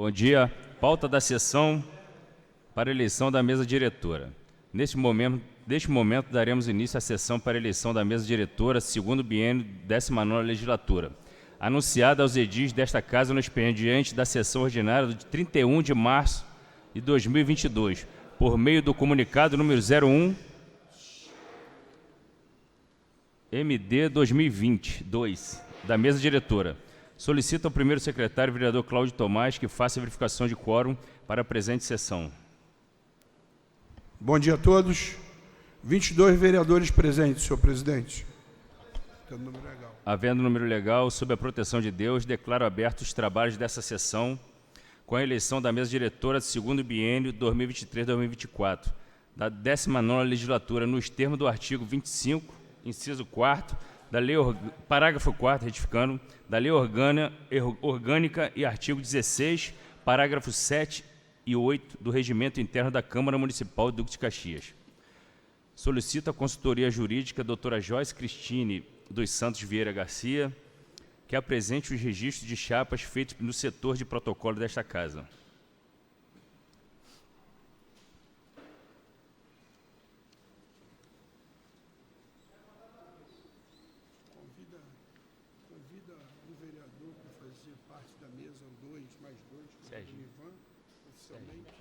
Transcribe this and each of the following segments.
Bom dia. Pauta da sessão para eleição da mesa diretora. Neste momento, daremos início à sessão para eleição da mesa diretora, segundo biênio, 19ª legislatura, anunciada aos edis desta Casa no expediente da sessão ordinária de 31 de março de 2022, por meio do comunicado número 01 MD 2020-2, da mesa diretora. Solicito ao primeiro secretário, vereador Cláudio Tomás, que faça a verificação de quórum para a presente sessão. Bom dia a todos. 22 vereadores presentes, senhor presidente. Havendo número legal, sob a proteção de Deus, declaro abertos os trabalhos dessa sessão com a eleição da mesa diretora do segundo biênio 2023-2024, da 19ª legislatura, nos termos do artigo 25, inciso 4º, da lei, parágrafo 4º, retificando, da Lei Orgânica e artigo 16, parágrafos 7 e 8 do Regimento Interno da Câmara Municipal de Duque de Caxias. Solicito à consultoria jurídica, doutora Joyce Cristine dos Santos Vieira Garcia, que apresente os registros de chapas feitos no setor de protocolo desta Casa. Convida um vereador para fazer parte da mesa 2 mais 2, Sérgio. Ivan, oficialmente.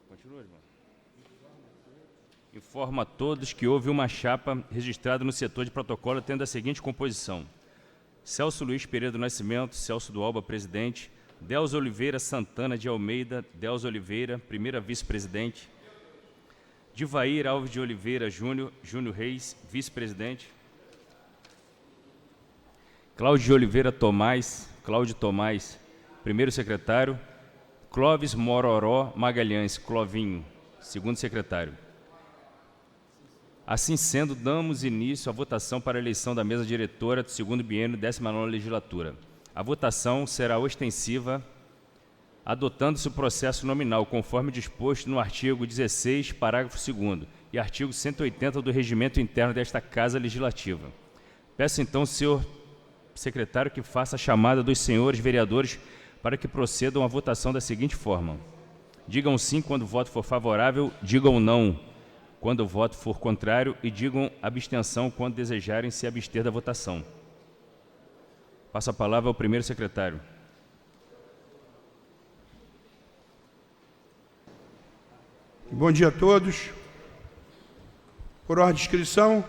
Continua, irmão. Informa a todos que houve uma chapa registrada no setor de protocolo tendo a seguinte composição: Celso Luiz Pereira do Nascimento, Celso do Alba, presidente; Delza Oliveira Santana de Almeida, Delza Oliveira, primeira vice-presidente; Divair Alves de Oliveira Júnior, Júnior Reis, vice-presidente; Cláudio de Oliveira Tomás, Cláudio Tomás, primeiro secretário; Clóvis Mororó Magalhães, Clovinho, segundo secretário. Assim sendo, damos início à votação para a eleição da mesa diretora do segundo biênio, 19ª legislatura. A votação será ostensiva, adotando-se o processo nominal, conforme disposto no artigo 16, parágrafo 2º, e artigo 180 do Regimento Interno desta Casa Legislativa. Peço então ao senhor secretário que faça a chamada dos senhores vereadores para que procedam à votação da seguinte forma: digam sim quando o voto for favorável, digam não quando o voto for contrário e digam abstenção quando desejarem se abster da votação. Passo a palavra ao primeiro secretário. Bom dia a todos. Por ordem de inscrição,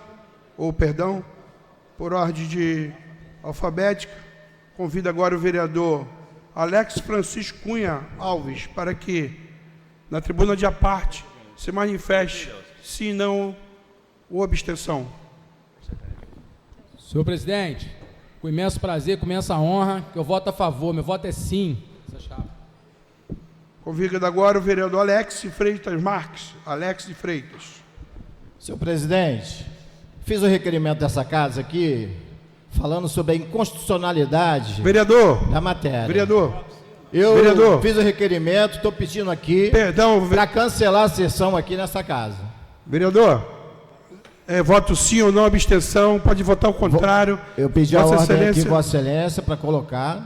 por ordem de alfabética, convido agora o vereador Alex Francisco Cunha Alves para que, na tribuna de aparte, se manifeste se não ou abstenção. Senhor presidente, com imenso prazer, com imensa honra, que eu voto a favor. Meu voto é sim. Convido agora o vereador Alex Freitas Marques. Alex de Freitas. Senhor presidente, fiz o requerimento dessa casa aqui, falando sobre a inconstitucionalidade da matéria. Vereador. Fiz o requerimento, estou pedindo aqui para cancelar a sessão aqui nessa casa. Vereador, voto sim ou não, abstenção, pode votar o contrário. Eu pedi a ordem aqui, Vossa Excelência, para colocar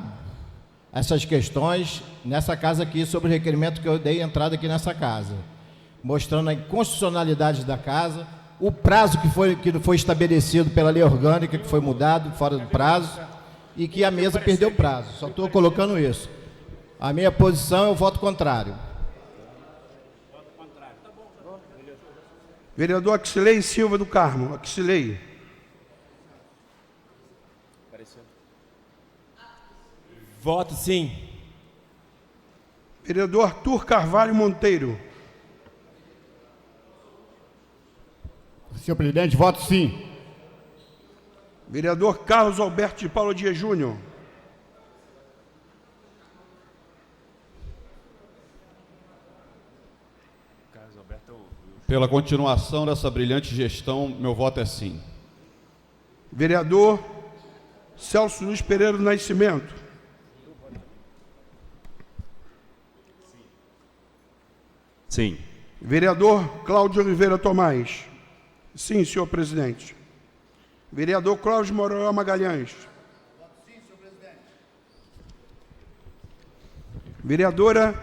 essas questões nessa casa aqui, sobre o requerimento que eu dei entrada aqui nessa casa, mostrando a inconstitucionalidade da casa, o prazo que foi estabelecido pela lei orgânica, que foi mudado fora do prazo, e que a mesa perdeu o prazo. Só estou colocando isso. A minha posição é o voto contrário. Vereador Axilei Silva do Carmo. Axilei. Voto sim. Vereador Arthur Carvalho Monteiro. Senhor presidente, voto sim. Vereador Carlos Alberto de Paula Dias Júnior. Pela continuação dessa brilhante gestão, meu voto é sim. Vereador Celso Luiz Pereira do Nascimento. Sim. Vereador Cláudio Oliveira Tomás. Sim, senhor presidente. Vereador Clóvis Mororó Magalhães. Vereadora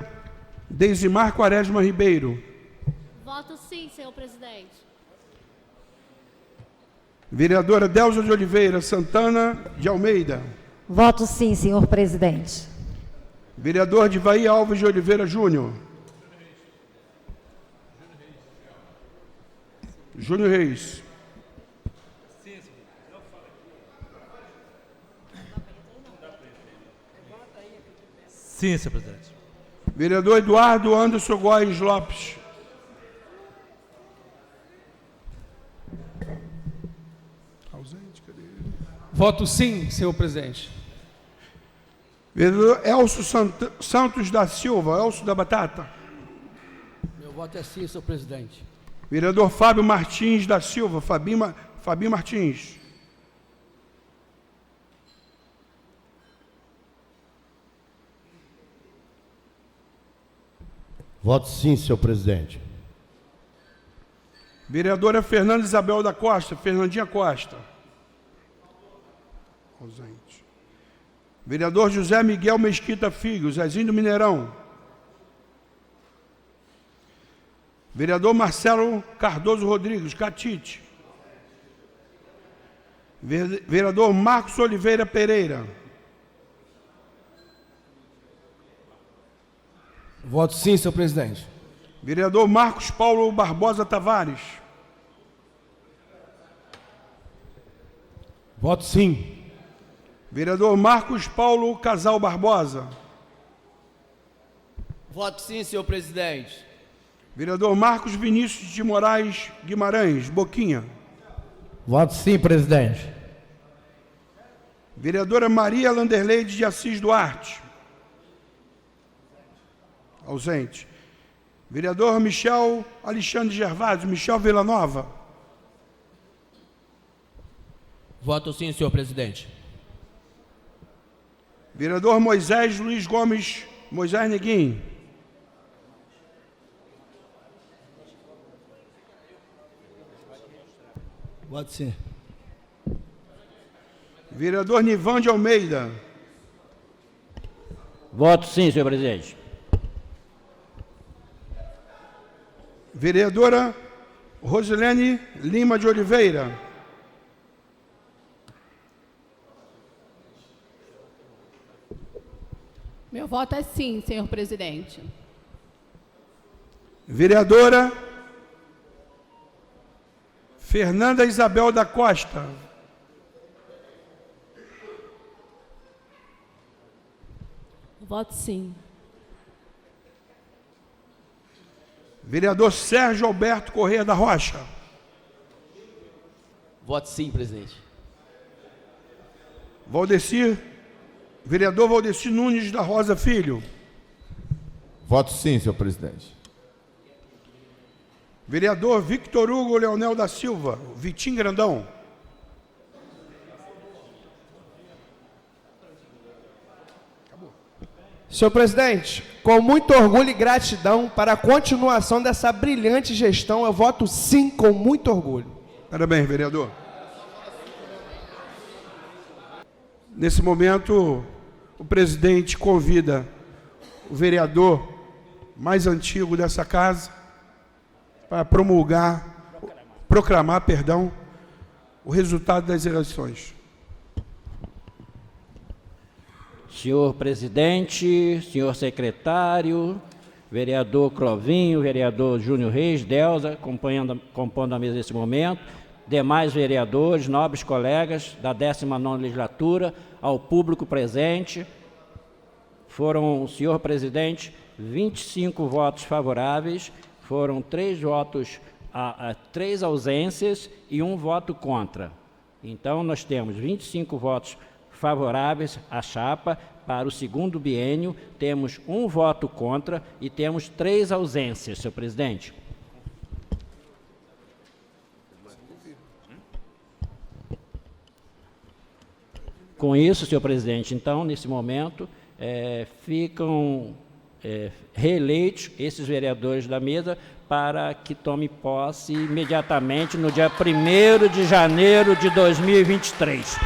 Deisimar Quaresma Ribeiro. Voto sim, senhor presidente. Vereadora Delza de Oliveira Santana de Almeida. Voto sim, senhor presidente. Vereador Divaí Alves de Oliveira Júnior. Júnior Reis. Sim, senhor presidente. Vereador Eduardo Anderson Góes Lopes. Ausente, cadê ele? Voto sim, senhor presidente. Vereador Elcio Santos da Silva, Elcio da Batata. Meu voto é sim, senhor presidente. Vereador Fábio Martins da Silva, Fabinho Martins. Voto sim, senhor presidente. Vereadora Fernanda Isabel da Costa, Fernandinha Costa. Ausente. Vereador José Miguel Mesquita Filho, Zezinho do Mineirão. Vereador Marcelo Cardoso Rodrigues, Catite. Vereador Marcos Oliveira Pereira. Voto sim, senhor presidente. Vereador Marcos Paulo Barbosa Tavares. Voto sim. Vereador Marcos Paulo Casal Barbosa. Voto sim, senhor presidente. Vereador Marcos Vinícius de Moraes Guimarães, Boquinha. Voto sim, presidente. Vereadora Maria Landerleide de Assis Duarte. Ausente. Vereador Michel Alexandre Gervásio, Michel Villanova. Voto sim, senhor presidente. Vereador Moisés Luiz Gomes, Moisés Neguim. Voto sim. Vereador Nivan de Almeida. Voto sim, senhor presidente. Vereadora Rosilene Lima de Oliveira. Meu voto é sim, senhor presidente. Vereadora Fernanda Isabel da Costa. Voto sim. Vereador Sérgio Alberto Corrêa da Rocha. Voto sim, presidente. Vereador Valdecir Nunes da Rosa Filho. Voto sim, senhor presidente. Vereador Victor Hugo Leonel da Silva, Vitinho Grandão. Senhor presidente, com muito orgulho e gratidão para a continuação dessa brilhante gestão, eu voto sim com muito orgulho. Parabéns, vereador. Nesse momento, o presidente convida o vereador mais antigo dessa casa para proclamar, o resultado das eleições. Senhor presidente, senhor secretário, vereador Clovinho, vereador Júnior Reis, Delza, compondo a mesa nesse momento, demais vereadores, nobres colegas da 19ª legislatura, ao público presente, foram, senhor presidente, 25 votos favoráveis, foram 3 votos, 3 ausências e 1 voto contra. Então, nós temos 25 votos favoráveis à chapa para o segundo biênio, temos 1 voto contra e temos 3 ausências, senhor presidente. Com isso, senhor presidente, então, nesse momento, ficam reeleitos esses vereadores da mesa para que tome posse imediatamente no dia 1º de janeiro de 2023.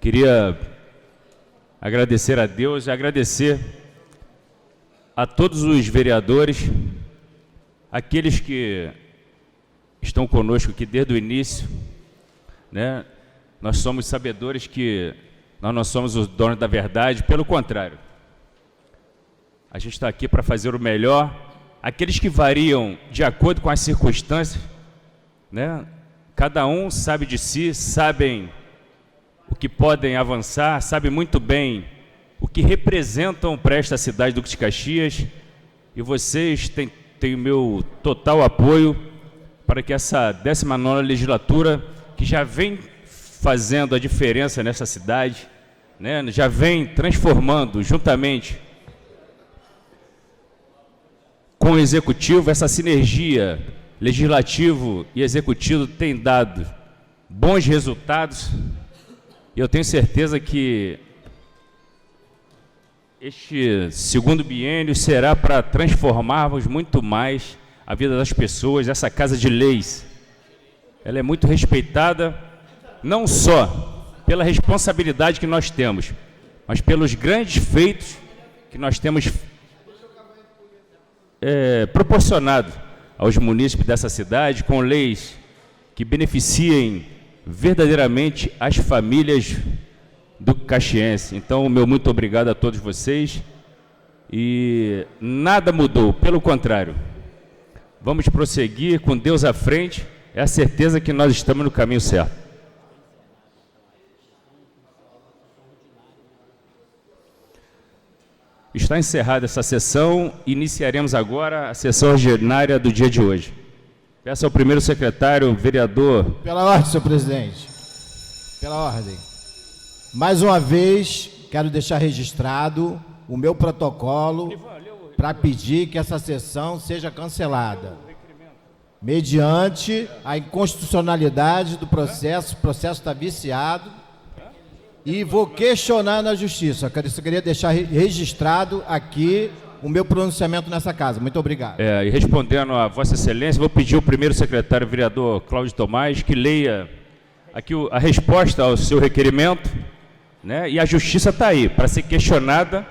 Queria agradecer a Deus e agradecer a todos os vereadores, aqueles que estão conosco aqui desde o início, né? Nós somos sabedores que nós não somos os donos da verdade, pelo contrário. A gente está aqui para fazer o melhor. Aqueles que variam de acordo com as circunstâncias, né? Cada um sabe de si, sabem o que podem avançar, sabem muito bem o que representam para esta cidade do Duque de Caxias, e vocês têm o meu total apoio para que essa 19ª legislatura, que já vem fazendo a diferença nessa cidade, né, já vem transformando juntamente com o Executivo, essa sinergia legislativo e executivo tem dado bons resultados, e eu tenho certeza que este segundo biênio será para transformarmos muito mais a vida das pessoas. Essa Casa de Leis, ela é muito respeitada, não só pela responsabilidade que nós temos, mas pelos grandes feitos que nós temos proporcionado aos munícipes dessa cidade, com leis que beneficiem verdadeiramente as famílias do caxiense. Então, meu muito obrigado a todos vocês, e nada mudou, pelo contrário. Vamos prosseguir com Deus à frente, é a certeza que nós estamos no caminho certo. Está encerrada essa sessão, iniciaremos agora a sessão ordinária do dia de hoje. Peço ao primeiro secretário, vereador... Pela ordem, senhor presidente. Pela ordem. Mais uma vez, quero deixar registrado o meu protocolo para pedir que essa sessão seja cancelada, mediante a inconstitucionalidade do processo. O processo está viciado e vou questionar na justiça. Eu queria deixar registrado aqui o meu pronunciamento nessa casa. Muito obrigado. E respondendo a Vossa Excelência, vou pedir ao primeiro secretário, vereador Cláudio Tomás, que leia aqui a resposta ao seu requerimento, né? E a justiça está aí para ser questionada,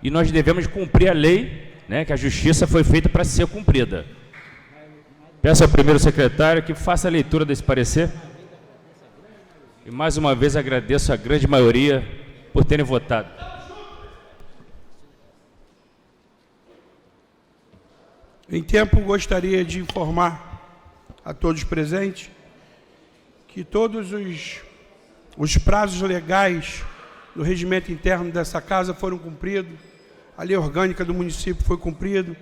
e nós devemos cumprir a lei, né? Que a justiça foi feita para ser cumprida. Peço ao primeiro secretário que faça a leitura desse parecer. E mais uma vez agradeço a grande maioria por terem votado. Em tempo, gostaria de informar a todos presentes que todos os prazos legais do regimento interno dessa casa foram cumpridos, a lei orgânica do município foi cumprida,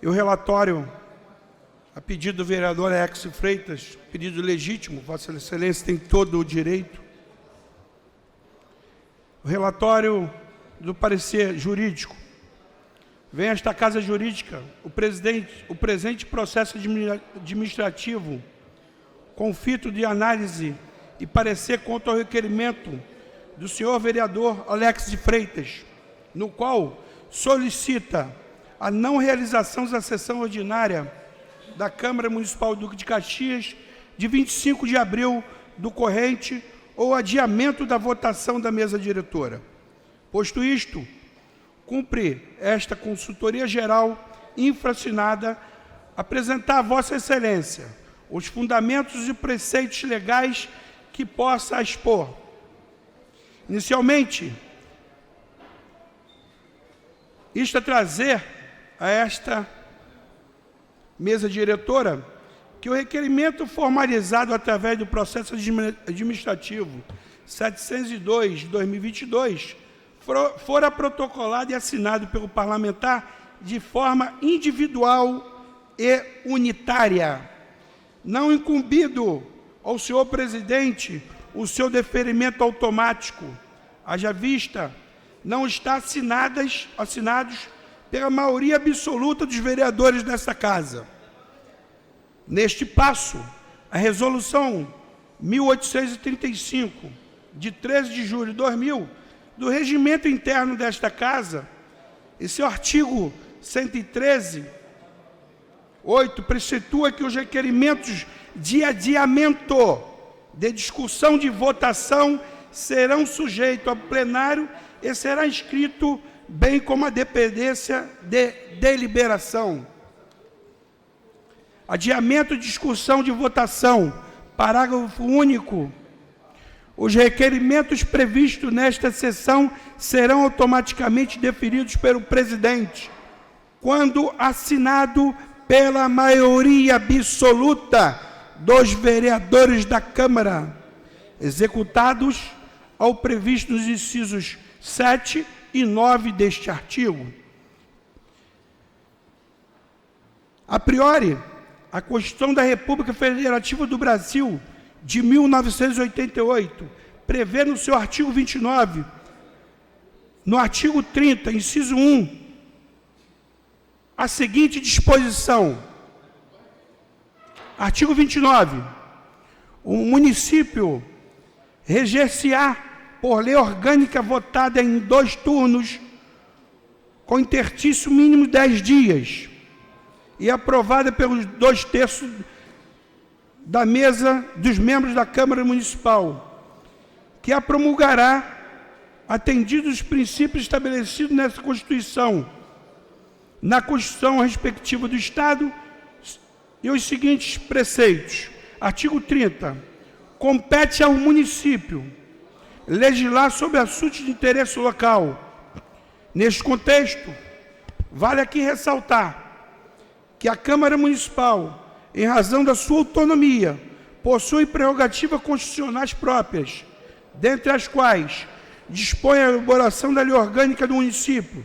e o relatório, a pedido do vereador Alex Freitas, pedido legítimo, Vossa Excelência tem todo o direito, o relatório do parecer jurídico, vem a esta Casa Jurídica o presente processo administrativo com fito de análise e parecer quanto ao requerimento do senhor vereador Alex de Freitas, no qual solicita a não realização da sessão ordinária da Câmara Municipal do Duque de Caxias de 25 de abril do corrente ou adiamento da votação da mesa diretora. Posto isto, cumpre esta consultoria geral infracionada apresentar a Vossa Excelência os fundamentos e preceitos legais que possa expor. Inicialmente, isto é trazer a esta mesa diretora que o requerimento formalizado através do processo administrativo 702 de 2022 fora protocolado e assinado pelo parlamentar de forma individual e unitária, não incumbido ao senhor presidente o seu deferimento automático, haja vista não está assinados pela maioria absoluta dos vereadores desta casa. Neste passo, a resolução 1835, de 13 de julho de 2000, do regimento interno desta casa, e seu artigo 113, 8, preceitua que os requerimentos de adiamento de discussão de votação serão sujeitos ao plenário e será inscrito, bem como a dependência de deliberação. Adiamento de discussão de votação. Parágrafo único. Os requerimentos previstos nesta sessão serão automaticamente deferidos pelo presidente, quando assinado pela maioria absoluta dos vereadores da Câmara, executados ao previsto nos incisos 7 e 9 deste artigo. A priori, a Constituição da República Federativa do Brasil, de 1988, prevê no seu artigo 29, no artigo 30, inciso 1, a seguinte disposição. Artigo 29. O município reger-se-á por lei orgânica votada em 2 turnos, com interstício mínimo de 10 dias, e aprovada pelos 2/3 da mesa dos membros da Câmara Municipal, que a promulgará, atendidos os princípios estabelecidos nessa Constituição, na Constituição respectiva do Estado, e os seguintes preceitos. Artigo 30. Compete ao município legislar sobre assuntos de interesse local. Neste contexto, vale aqui ressaltar que a Câmara Municipal, em razão da sua autonomia, possui prerrogativas constitucionais próprias, dentre as quais dispõe a elaboração da lei orgânica do município,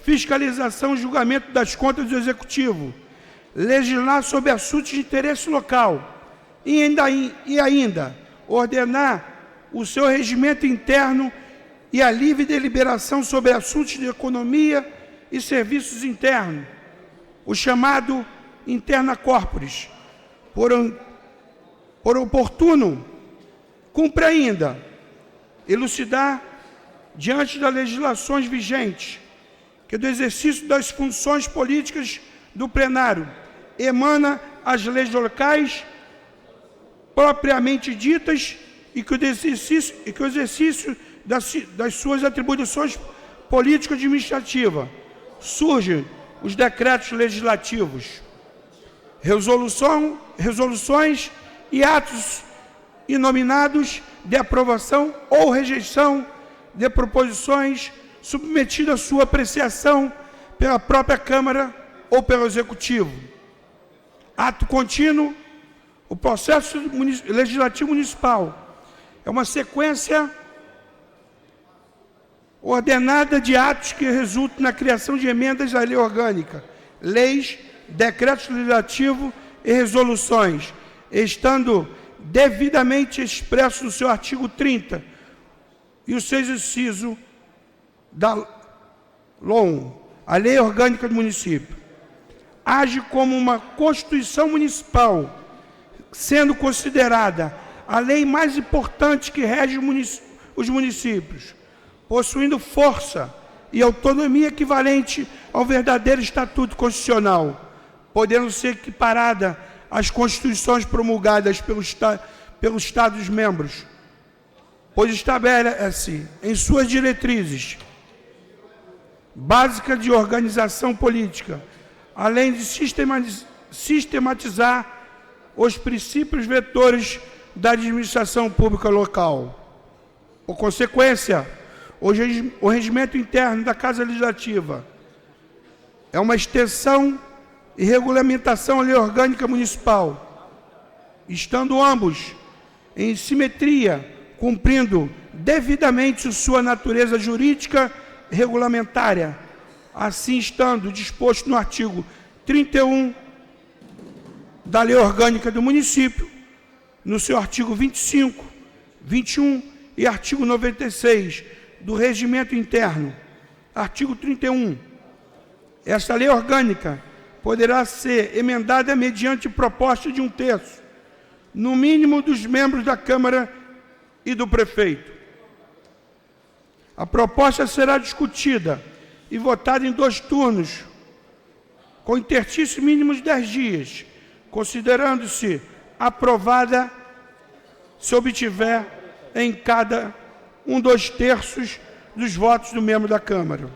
fiscalização e julgamento das contas do Executivo, legislar sobre assuntos de interesse local e ainda ordenar o seu regimento interno e a livre deliberação sobre assuntos de economia e serviços internos, o chamado interna corporis. Por oportuno, cumpre ainda elucidar, diante das legislações vigentes, que do exercício das funções políticas do plenário emana as leis locais propriamente ditas e que o exercício das suas atribuições político-administrativas surgem os decretos legislativos, resoluções e atos inominados de aprovação ou rejeição de proposições submetidas à sua apreciação pela própria Câmara ou pelo Executivo. Ato contínuo. O processo legislativo municipal é uma sequência ordenada de atos que resultam na criação de emendas à lei orgânica, leis, decretos legislativos e resoluções, estando devidamente expresso no seu artigo 30 e o seu inciso da LOM, a Lei Orgânica do Município. Age como uma Constituição Municipal, sendo considerada a lei mais importante que rege os municípios, possuindo força e autonomia equivalente ao verdadeiro Estatuto Constitucional, podendo ser equiparada às Constituições promulgadas pelos Estados-membros, pois estabelece em suas diretrizes básicas de organização política, além de sistematizar os princípios vetores da administração pública local. Por consequência, o regimento interno da Casa Legislativa é uma extensão e regulamentação à Lei Orgânica Municipal, estando ambos em simetria, cumprindo devidamente sua natureza jurídica e regulamentária, assim estando disposto no artigo 31 da Lei Orgânica do Município, no seu artigo 25, 21 e artigo 96 do Regimento Interno. Artigo 31. Esta lei orgânica poderá ser emendada mediante proposta de 1/3, no mínimo dos membros da Câmara e do prefeito. A proposta será discutida e votada em 2 turnos, com interstício mínimo de 10 dias, considerando-se aprovada se obtiver em cada 1/2 dos votos do membro da Câmara.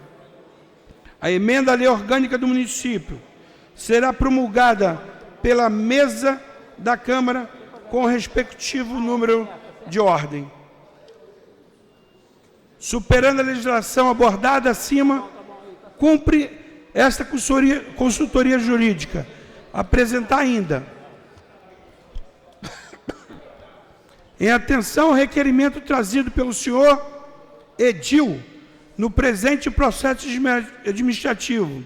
A emenda à lei orgânica do município será promulgada pela mesa da Câmara com o respectivo número de ordem. Superando a legislação abordada acima, cumpre esta consultoria jurídica apresentar ainda, em atenção ao requerimento trazido pelo senhor edil no presente processo administrativo,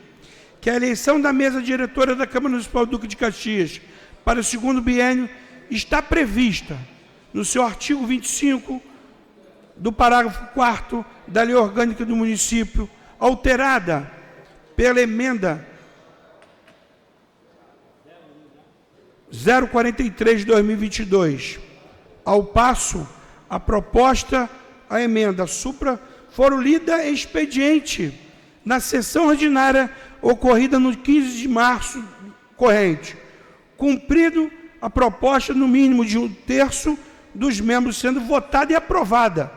que a eleição da mesa diretora da Câmara Municipal do Duque de Caxias para o 2º biênio está prevista no seu artigo 25 do parágrafo 4º da Lei Orgânica do Município, alterada pela emenda 043 de 2022, ao passo a proposta, a emenda supra, foram lida em expediente na sessão ordinária ocorrida no 15 de março corrente, cumprido a proposta no mínimo de 1/3 dos membros sendo votada e aprovada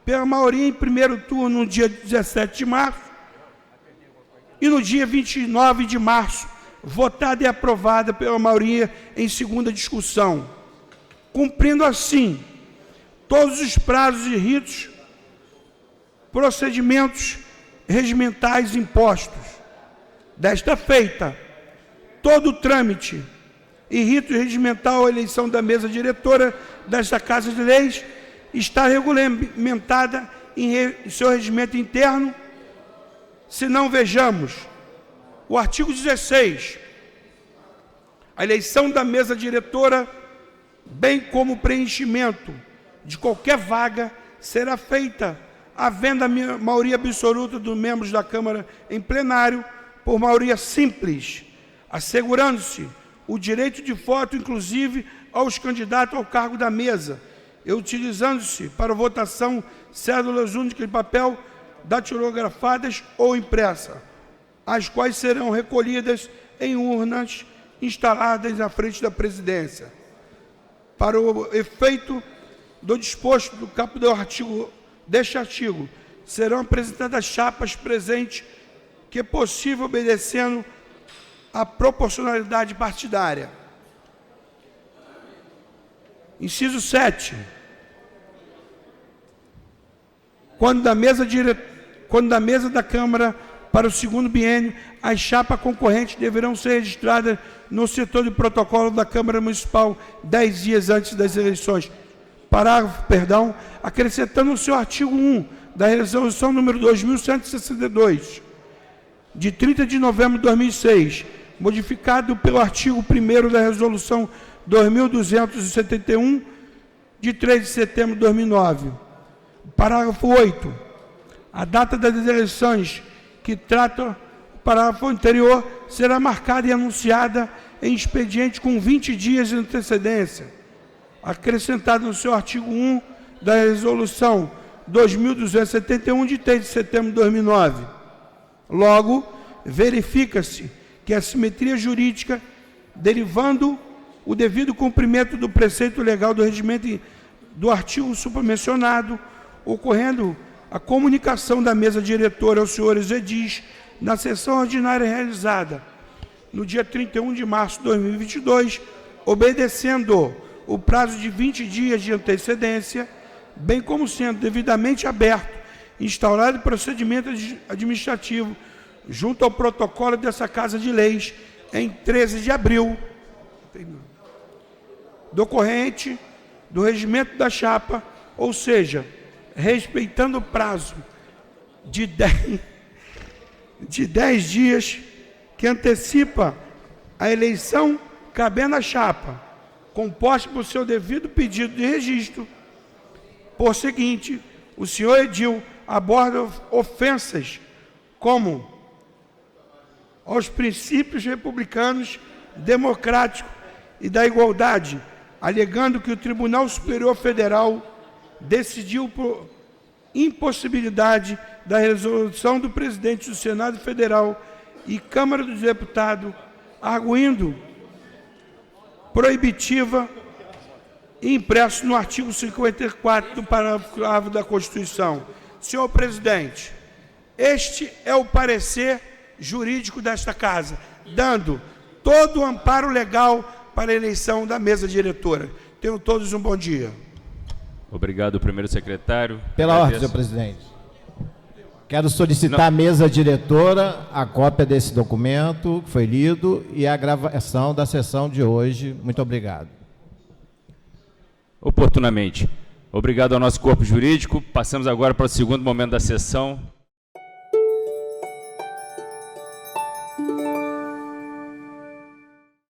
pela maioria em primeiro turno no dia 17 de março e no dia 29 de março, votada e aprovada pela maioria em segunda discussão, cumprindo assim todos os prazos e ritos, procedimentos regimentais impostos. Desta feita, todo o trâmite e rito regimental à eleição da mesa diretora desta Casa de Leis está regulamentada em seu regimento interno. Se não, vejamos o artigo 16. A eleição da mesa diretora, bem como o preenchimento de qualquer vaga, será feita havendo a maioria absoluta dos membros da Câmara em plenário, por maioria simples, assegurando-se o direito de voto, inclusive, aos candidatos ao cargo da mesa, e utilizando-se para votação cédulas únicas de papel datilografadas ou impressa, as quais serão recolhidas em urnas instaladas à frente da presidência. Para o efeito do disposto do caput deste artigo, serão apresentadas chapas presentes que é possível obedecendo à proporcionalidade partidária. Inciso 7. Quando da mesa da Câmara para o 2º biênio, as chapas concorrentes deverão ser registradas no setor de protocolo da Câmara Municipal 10 dias antes das eleições. Acrescentando o seu artigo 1 da resolução número 2162, de 30 de novembro de 2006, modificado pelo artigo 1º da resolução 2271, de 3 de setembro de 2009. Parágrafo 8. A data das eleições que trata o parágrafo anterior será marcada e anunciada em expediente com 20 dias de antecedência, acrescentado no seu artigo 1 da resolução 2271, de 3 de setembro de 2009. Logo, verifica-se que a simetria jurídica, derivando o devido cumprimento do preceito legal do regimento do artigo supramencionado, ocorrendo a comunicação da mesa diretora aos senhores edis na sessão ordinária realizada no dia 31 de março de 2022, obedecendo o prazo de 20 dias de antecedência, bem como sendo devidamente aberto, instaurado procedimento administrativo junto ao protocolo dessa Casa de Leis em 13 de abril, decorrente do regimento da chapa, ou seja, respeitando o prazo de 10 dias que antecipa a eleição, cabendo à chapa, composta por seu devido pedido de registro. Por seguinte, o senhor edil aborda ofensas como aos princípios republicanos, democráticos e da igualdade, alegando que o Tribunal Superior Federal decidiu por impossibilidade da resolução do presidente do Senado Federal e Câmara dos Deputados, arguindo proibitiva impresso no artigo 54 do parágrafo 4º da Constituição. Senhor presidente, este é o parecer jurídico desta Casa, dando todo o amparo legal para a eleição da mesa diretora. Tenham todos um bom dia. Obrigado, primeiro secretário. Pela ordem, senhor presidente. Quero solicitar à mesa diretora a cópia desse documento que foi lido e a gravação da sessão de hoje. Muito obrigado. Oportunamente. Obrigado ao nosso corpo jurídico. Passamos agora para o segundo momento da sessão.